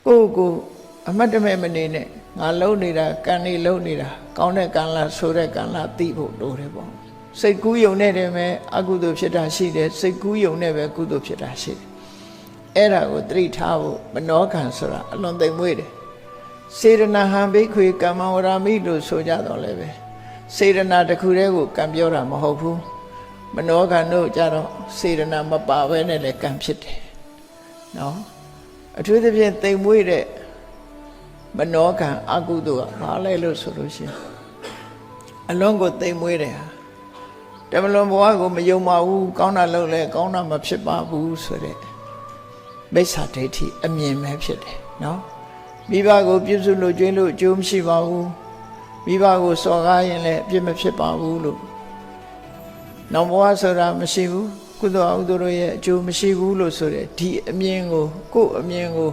ကိုအမတ်တမဲ့မနေနဲ့ငါလုံနေတာကံနေလုံနေတာကောင်းတဲ့ကံလားဆိုတဲ့ကံလားသိဖို့လိုတယ်ပေါ့စိတ်ကူးယုံနဲ့တည်းပဲအကုသိုလ်ဖြစ်တာရှိတယ်စိတ်ကူးယုံနဲ့ပဲကုသိုလ်ဖြစ်တာရှိတယ်အဲ့ဒါကိုသတိထားဖို့မနောကံဆိုတာအလွန်သိမ်မွေ့တယ်စေရနာဟံဘိက္ခွေကမ္မဝရမိလို့ဆိုကြတော့လည်းပဲစေရနာတစ်ခုတည်းကိုကံပြောတာမဟုတ်ဘူးမနောကံတို့ကြတော့စေရနာမပါဘဲနဲ့လည်းကံဖြစ်တယ်နော်အထူးသဖြင့်သိမ်မွေ့တဲ့မနောကံအကုသိုလ်ကဘာလဲလို့ဆိုလို့ရှိရင်အလုံးကိုသိမ်မွေးတယ်ဟာတမလွန်ဘဝကိုမယုံပါဘူးကောင်းတာလုပ်လဲကောင်းတာမဖြစ်ပါဘူးဆိုတဲ့မိစ္ဆာဒိဋ္ဌိအမြင်ပဲဖြစ်တယ်နော်မိဘကိုပြုစုလို့ကျွေးလို့အကျိုးမရှိပါဘူးမိဘကိုစော်ကားရင်လည်းအပြစ်မဖြစ်ပါဘူးလို့နောက်ဘဝဆိုတာမရှိဘူးကုသိုလ်အကုသိုလ်ရဲ့အကျိုးမရှိဘူးလို့ဆိုတဲ့ဒီအမြင်ကိုကိုယ့်အမြင်ကို